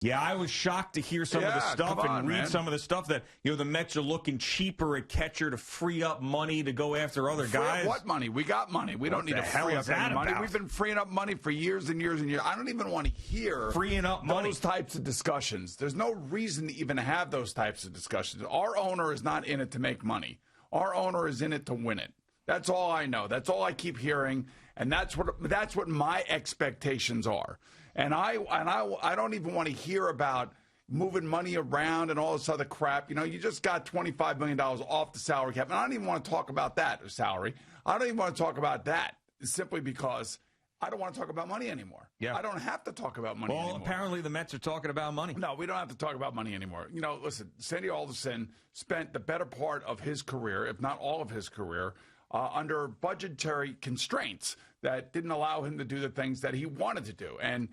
Yeah, I was shocked to hear some of the stuff and read some of the stuff that, the Mets are looking cheaper at catcher to free up money to go after other guys. What money? We got money. We don't need to free up any money. We've been freeing up money for years and years and years. I don't even want to hear freeing up money. Those types of discussions. There's no reason to even have those types of discussions. Our owner is not in it to make money. Our owner is in it to win it. That's all I know. That's all I keep hearing, and that's what my expectations are. And I don't even want to hear about moving money around and all this other crap. You just got $25 million off the salary cap, and I don't even want to talk about that salary. I don't even want to talk about that simply because I don't want to talk about money anymore. Yeah. I don't have to talk about money anymore. Well, apparently the Mets are talking about money. No, we don't have to talk about money anymore. Listen, Sandy Alderson spent the better part of his career, if not all of his career, under budgetary constraints that didn't allow him to do the things that he wanted to do. And,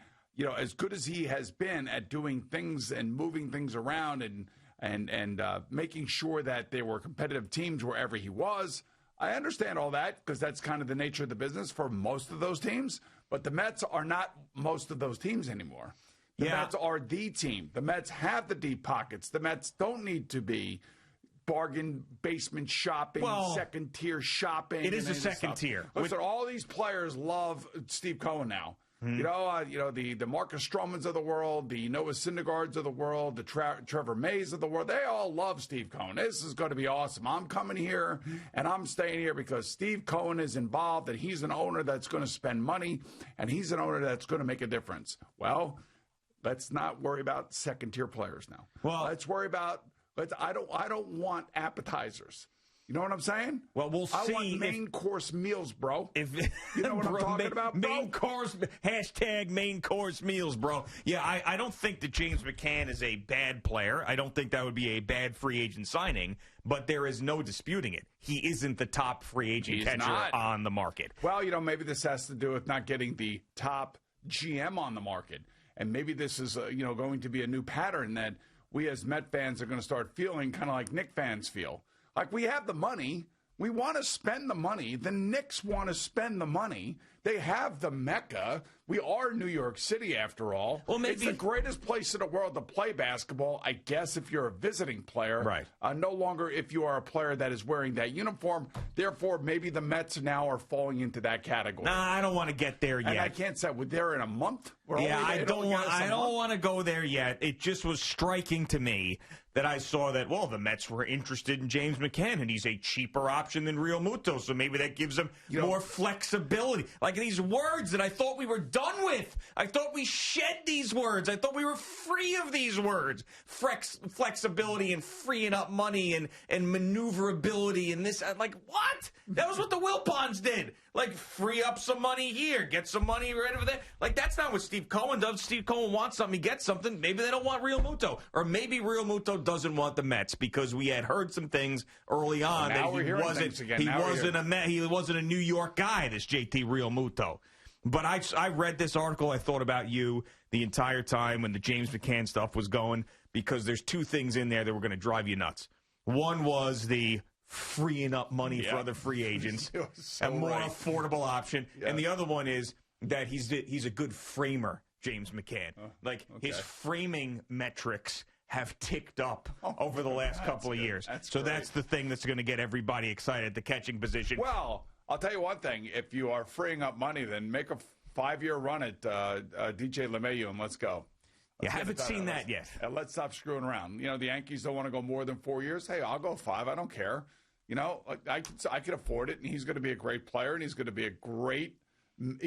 as good as he has been at doing things and moving things around and making sure that there were competitive teams wherever he was, I understand all that because that's kind of the nature of the business for most of those teams. But the Mets are not most of those teams anymore. The Mets are the team. The Mets have the deep pockets. The Mets don't need to be bargain basement shopping, second-tier shopping. It is a second tier. Listen, all these players love Steve Cohen now. The Marcus Stromans of the world, the Noah Syndergaards of the world, the Trevor Mays of the world, they all love Steve Cohen. This is going to be awesome. I'm coming here, and I'm staying here because Steve Cohen is involved, and he's an owner that's going to spend money, and he's an owner that's going to make a difference. Well, let's not worry about second-tier players now. Well, let's worry about I don't want appetizers. You know what I'm saying? Well, we'll see. I want main course meals, bro. You know what I'm talking about, bro? Main course meals, bro. Yeah, I don't think that James McCann is a bad player. I don't think that would be a bad free agent signing, but there is no disputing it. He isn't the top free agent catcher on the market. Well, maybe this has to do with not getting the top GM on the market. And maybe this is, going to be a new pattern that we as Met fans are going to start feeling kind of like Knicks fans feel. Like, we have the money. We want to spend the money. The Knicks want to spend the money. They have the Mecca. We are New York City, after all. Well, maybe it's the greatest place in the world to play basketball, I guess, if you're a visiting player. Right. No longer if you are a player that is wearing that uniform. Therefore, maybe the Mets now are falling into that category. Nah, I don't want to get there yet. And I can't say we're there in a month. I don't want to go there yet. It just was striking to me that I saw that, the Mets were interested in James McCann, and he's a cheaper option than Real Muto, so maybe that gives them more flexibility. Like these words that I thought we were done with. I thought we shed these words. I thought we were free of these words. Flexibility and freeing up money and maneuverability and this. Like, what? That was what the Wilpons did. Like, free up some money here, get some money right over there. Like, that's not what Steve Cohen does. Steve Cohen wants something, he gets something. Maybe they don't want Real Muto. Or maybe Real Muto doesn't want the Mets because we had heard some things early on that he wasn't a New York guy, this JT Real Muto. But I read this article. I thought about you the entire time when the James McCann stuff was going because there's two things in there that were going to drive you nuts. One was the freeing up money for other free agents, a more affordable option. Yeah. And the other one is that he's a good framer, James McCann. His framing metrics have ticked up over the last couple of years. That's the thing that's going to get everybody excited at the catching position. Well, I'll tell you one thing. If you are freeing up money, then make a 5-year run at DJ LeMahieu and let's go. I haven't seen that yet. Let's stop screwing around. The Yankees don't want to go more than 4 years. Hey, I'll go 5. I don't care. I could afford it, and he's going to be a great player, and he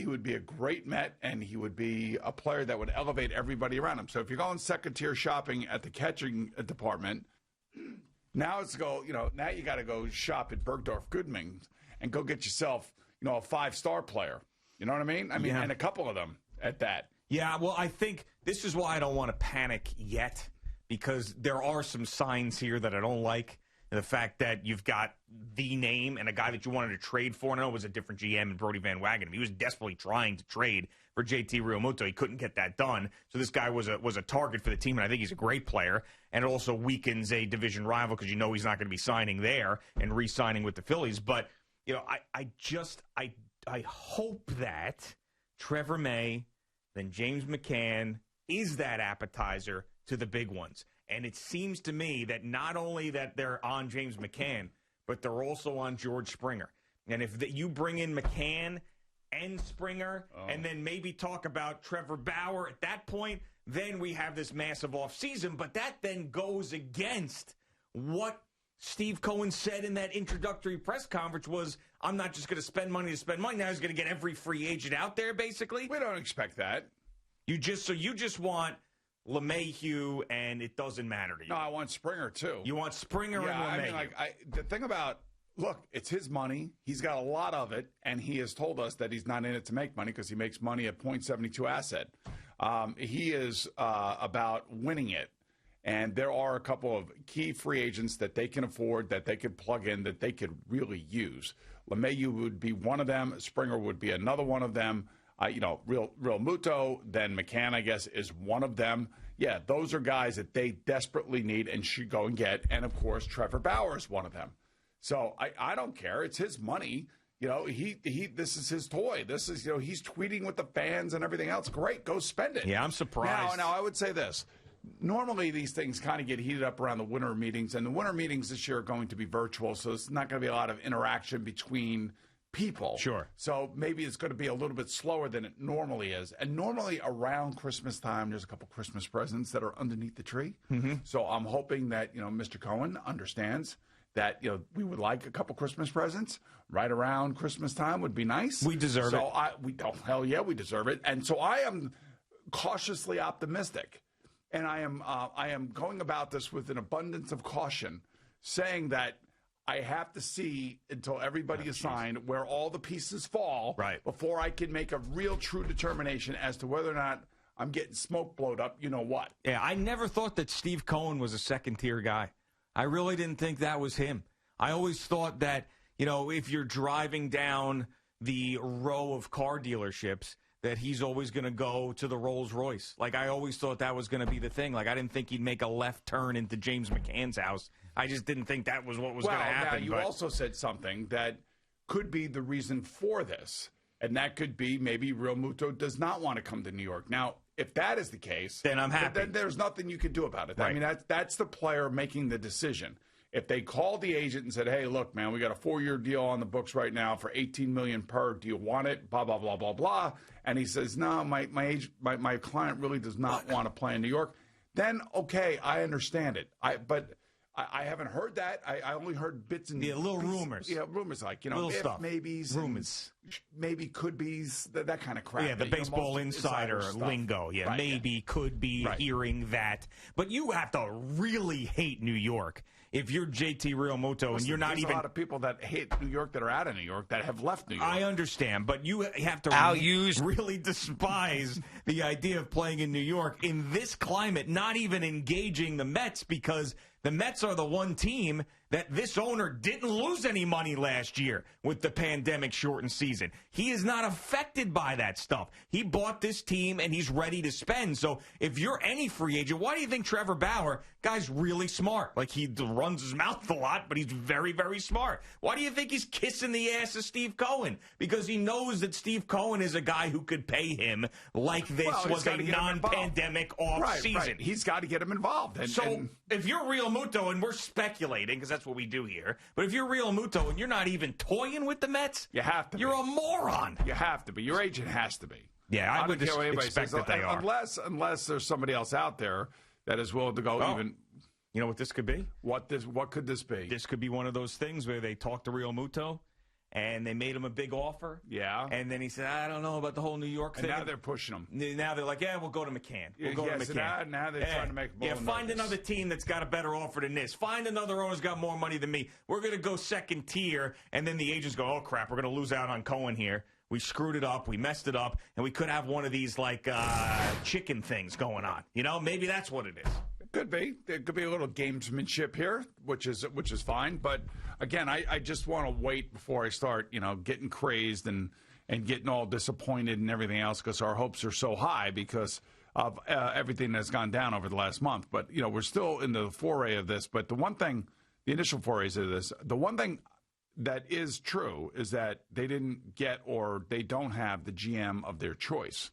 would be a great Met, and he would be a player that would elevate everybody around him. So if you're going second-tier shopping at the catching department, now now you got to go shop at Bergdorf Goodman and go get yourself, a 5-star player. You know what I mean? And a couple of them at that. Yeah, well, I think this is why I don't want to panic yet, because there are some signs here that I don't like. The fact that you've got the name and a guy that you wanted to trade for. And I know it was a different GM and Brody Van Wagenen. He was desperately trying to trade for JT Realmuto. He couldn't get that done. So this guy was a target for the team, and I think he's a great player. And it also weakens a division rival because he's not going to be signing there and re-signing with the Phillies. But, I hope that Trevor May, then James McCann, is that appetizer to the big ones. And it seems to me that not only that they're on James McCann, but they're also on George Springer. And if you bring in McCann and Springer and then maybe talk about Trevor Bauer at that point, then we have this massive offseason. But that then goes against what Steve Cohen said in that introductory press conference was, I'm not just going to spend money to spend money. Now he's going to get every free agent out there, basically. We don't expect that. You just want LeMahieu, and it doesn't matter to you. No, I want Springer, too. You want Springer and LeMahieu. I mean, the thing about, look, it's his money. He's got a lot of it, and he has told us that he's not in it to make money because he makes money at .72 asset. He is about winning it. And there are a couple of key free agents that they can afford, that they could plug in, that they could really use. LeMahieu would be one of them. Springer would be another one of them. Real Muto, then McCann, I guess, is one of them. Yeah, those are guys that they desperately need and should go and get. And, of course, Trevor Bauer is one of them. So I don't care. It's his money. This is his toy. This is, he's tweeting with the fans and everything else. Great, go spend it. Yeah, I'm surprised. Now I would say this. Normally, these things kind of get heated up around the winter meetings, and the winter meetings this year are going to be virtual, so it's not going to be a lot of interaction between people. Sure. So maybe it's going to be a little bit slower than it normally is. And normally around Christmas time, there's a couple Christmas presents that are underneath the tree. Mm-hmm. So I'm hoping that, Mr. Cohen understands that, we would like a couple Christmas presents right around Christmas time would be nice. We deserve it. Hell yeah, we deserve it. And so I am cautiously optimistic. And I am going about this with an abundance of caution, saying that I have to see until everybody is signed where all the pieces fall before I can make a real true determination as to whether or not I'm getting smoke blowed up, what. Yeah, I never thought that Steve Cohen was a second-tier guy. I really didn't think that was him. I always thought that, if you're driving down the row of car dealerships, that he's always going to go to the Rolls Royce. Like, I always thought that was going to be the thing. Like, I didn't think he'd make a left turn into James McCann's house. I just didn't think that was what was going to happen. Now, you also said something that could be the reason for this, and that could be maybe Real Muto does not want to come to New York. Now, if that is the case, then I'm happy. Then there's nothing you can do about it. Right. I mean, that's the player making the decision. If they called the agent and said, hey, look, man, we got a 4-year deal on the books right now for $18 million per. Do you want it? Blah, blah, blah, blah, blah. And he says, no, my client really does not want to play in New York. Then, okay, I understand it. But I haven't heard that. I only heard bits and little rumors. Yeah, rumors like, little if, stuff. maybes, rumors, maybe, could be's, that kind of crap. Yeah, the baseball insider lingo. Yeah, maybe, could be, hearing that. But you have to really hate New York if you're JT Realmuto and you're not even. There's a lot of people that hate New York that are out of New York that have left New York. I understand, but you have to really despise the idea of playing in New York in this climate, not even engaging the Mets, because the Mets are the one team that this owner didn't lose any money last year with the pandemic-shortened season. He is not affected by that stuff. He bought this team, and he's ready to spend. So if you're any free agent, why do you think Trevor Bauer, guy's really smart? Like, he runs his mouth a lot, but he's very, very smart. Why do you think he's kissing the ass of Steve Cohen? Because he knows that Steve Cohen is a guy who could pay him like this was a non-pandemic off-season. Right. He's got to get him involved. If you're Real Muto, and we're speculating, because that's what we do here, but if you're Real Muto and you're not even toying with the Mets, you have to you're a moron. You have to be. Your agent has to be. Yeah, I would expect that they are. Unless there's somebody else out there that is willing to go even. You know what this could be? What could this be? This could be one of those things where they talk to Real Muto, and they made him a big offer. Yeah. And then he said, I don't know about the whole New York thing. And now they're pushing him. Now they're like, we'll go to McCann. We'll go to McCann. So now they're trying to make more find another team that's got a better offer than this. Find another owner's got more money than me. We're going to go second tier. And then the agents go, oh, crap, we're going to lose out on Cohen here. We screwed it up. We messed it up. And we could have one of these, chicken things going on. Maybe that's what it is. Could be. There could be a little gamesmanship here, which is fine. But again, I just want to wait before I start, getting crazed and getting all disappointed and everything else, because our hopes are so high because of everything that's gone down over the last month. But we're still in the foray of this. But the initial forays of this, the one thing that is true is that they didn't get, or they don't have, the GM of their choice.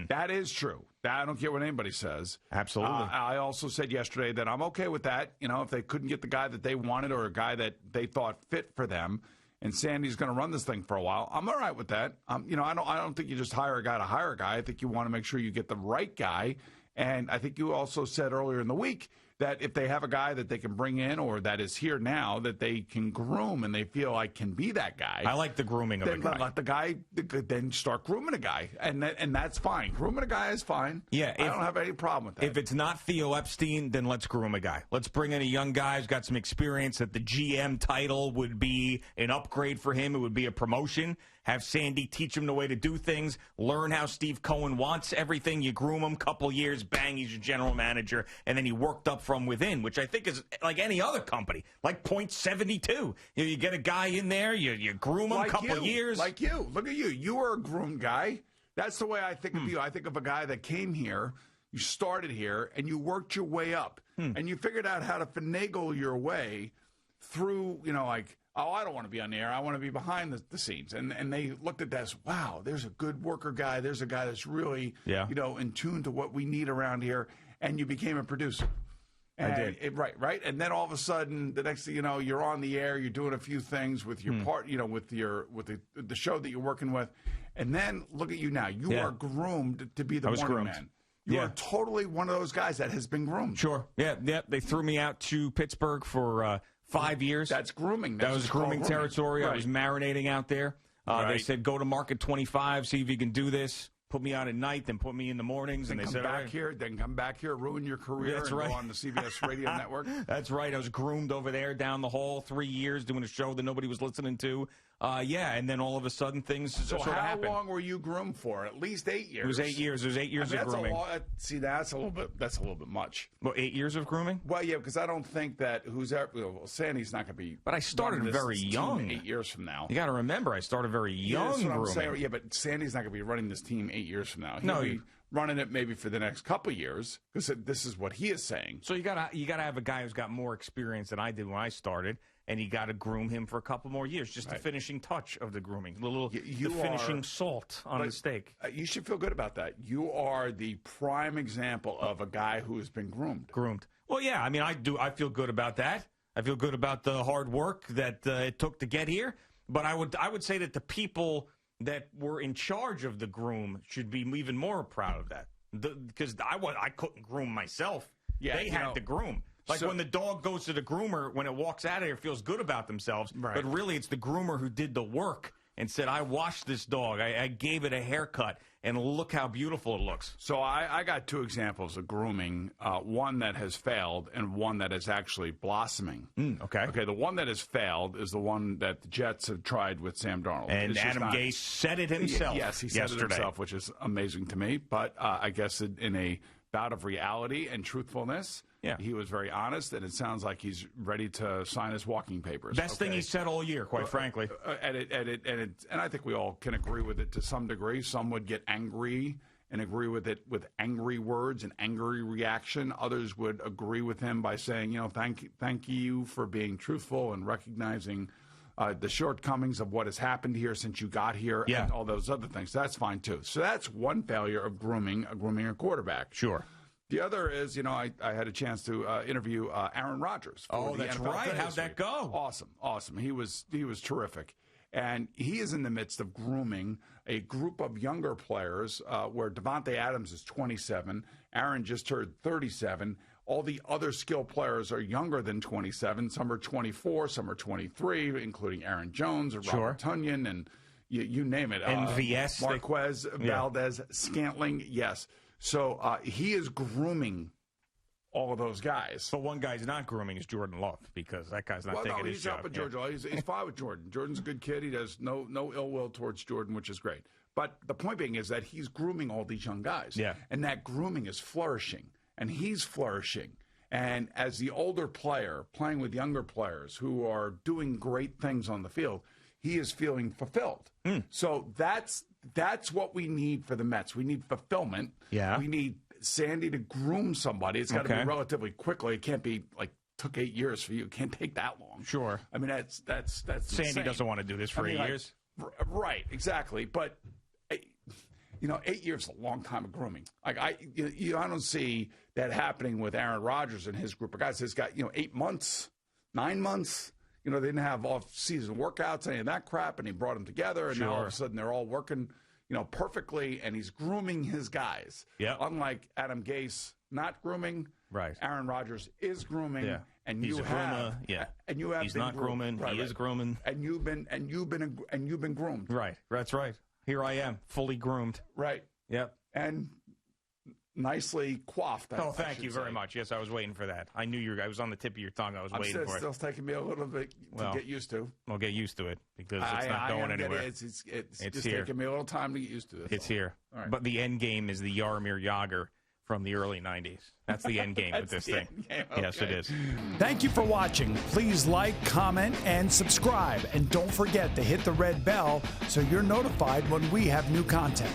That is true. I don't care what anybody says. Absolutely. I also said yesterday that I'm okay with that. If they couldn't get the guy that they wanted or a guy that they thought fit for them, and Sandy's going to run this thing for a while, I'm all right with that. I don't think you just hire a guy to hire a guy. I think you want to make sure you get the right guy. And I think you also said earlier in the week that if they have a guy that they can bring in or that is here now that they can groom and they feel like can be that guy. I like the grooming of a guy. Let the guy then start grooming a guy, and that's fine. Grooming a guy is fine. Yeah, I don't have any problem with that. If it's not Theo Epstein, then let's groom a guy. Let's bring in a young guy who's got some experience. That the GM title would be an upgrade for him. It would be a promotion. Have Sandy teach him the way to do things. Learn how Steve Cohen wants everything. You groom him, couple years, bang, he's your general manager, and then he worked up from within, which I think is like any other company, like Point 72. You get a guy in there, you groom him, couple years. Like you. Look at you. You were a groomed guy. That's the way I think of you. I think of a guy that came here, you started here, and you worked your way up, and you figured out how to finagle your way through, I don't want to be on the air. I want to be behind the scenes. And they looked at that as, wow, there's a good worker guy. There's a guy that's really, in tune to what we need around here. And you became a producer. And I did. Right. And then all of a sudden, the next thing you know, you're on the air. You're doing a few things with your part, with the show that you're working with. And then look at you now. You are groomed to be the morning man. You are totally one of those guys that has been groomed. Sure. Yeah. They threw me out to Pittsburgh for 5 years. That's grooming. That was grooming territory. Right. I was marinating out there. They said, go to Market 25, see if you can do this. Put me on at night, then put me in the mornings. Then and they said, then come back here, ruin your career, That's and right. go on the CBS radio network. That's right. I was groomed over there down the hall 3 years doing a show that nobody was listening to. And then all of a sudden things So sort of happened. How long were you groomed for? At least 8 years. It was 8 years. It was 8 years of grooming. That's a little bit much. Well, 8 years of grooming? Well, yeah, because I don't think that Sandy's not going to be. But I started very young. 8 years from now. You got to remember, I started very young. That's what grooming. I'm saying. Yeah, but Sandy's not going to be running this team 8 years from now. No, be running it maybe for the next couple of years because this is what he is saying. So you gotta have a guy who's got more experience than I did when I started, and you got to groom him for a couple more years. Just the finishing touch of the grooming, the finishing salt on the steak. You should feel good about that. You are the prime example of a guy who has been groomed. Well, yeah. I mean, I do. I feel good about that. I feel good about the hard work that it took to get here. But I would say that the people that were in charge of the groom should be even more proud of that, because I couldn't groom myself. Yeah, they had to groom. Like when the dog goes to the groomer, when it walks out of here, feels good about themselves. Right. But really, it's the groomer who did the work and said, I washed this dog. I gave it a haircut, and look how beautiful it looks. So I got two examples of grooming, one that has failed and one that is actually blossoming. Okay, the one that has failed is the one that the Jets have tried with Sam Darnold. And Adam Gase said it himself. Yes, he said it himself, which is amazing to me. But I guess in a bout of reality and truthfulness, he was very honest, and it sounds like he's ready to sign his walking papers. Best thing he said all year, quite frankly. And I think we all can agree with it to some degree. Some would get angry and agree with it with angry words and angry reaction. Others would agree with him by saying, thank you for being truthful and recognizing the shortcomings of what has happened here since you got here and all those other things. That's fine, too. So that's one failure of grooming a quarterback. Sure. The other is, I had a chance to interview Aaron Rodgers. Oh, that's right. How'd that go? Awesome. He was terrific. And he is in the midst of grooming a group of younger players where Devontae Adams is 27. Aaron just turned 37. All the other skilled players are younger than 27. Some are 24, some are 23, including Aaron Jones or Robert Tonyan, and you name it. MVS. Marquez, Valdez, Scantling, yes. So he is grooming all of those guys. But one guy's not grooming is Jordan Love, because that guy's not taking his job. He's up with Georgia. He's fine with Jordan. Jordan's a good kid. He does no ill will towards Jordan, which is great. But the point being is that he's grooming all these young guys. Yeah. And that grooming is flourishing, and he's flourishing. And as the older player playing with younger players who are doing great things on the field, he is feeling fulfilled. So that's what we need for the Mets. We need fulfillment. Yeah. We need Sandy to groom somebody. It's got to be relatively quickly. It can't be took 8 years for you. It can't take that long. Sure. I mean, that's Sandy insane. doesn't want to do this for 8 years. Right, exactly. But 8 years is a long time of grooming. Like I don't see that happening with Aaron Rodgers and his group of guys. It's got 8 months, 9 months. They didn't have off-season workouts, any of that crap, and he brought them together, and now all of a sudden they're all working, perfectly, and he's grooming his guys. Yeah. Unlike Adam Gase, not grooming. Right. Aaron Rodgers is grooming. Yeah. And he's you a have. groomer. Yeah. And you have. He's been not groomed. grooming. He is grooming. And you've been groomed. Right. That's right. Here I am, fully groomed. Right. Yep. And nicely coiffed. Thank you very much. Yes, I was waiting for that. I knew I was on the tip of your tongue. I was waiting for it. It's still taking me a little bit to get used to. I'll get used to it because it's not going anywhere. It's just here. taking me a little time to get used to this. It's here. Right. But the end game is the Jaromir Jagr from the early 90s. That's the end game with this thing. Okay. Yes, it is. Thank you for watching. Please like, comment, and subscribe. And don't forget to hit the red bell so you're notified when we have new content.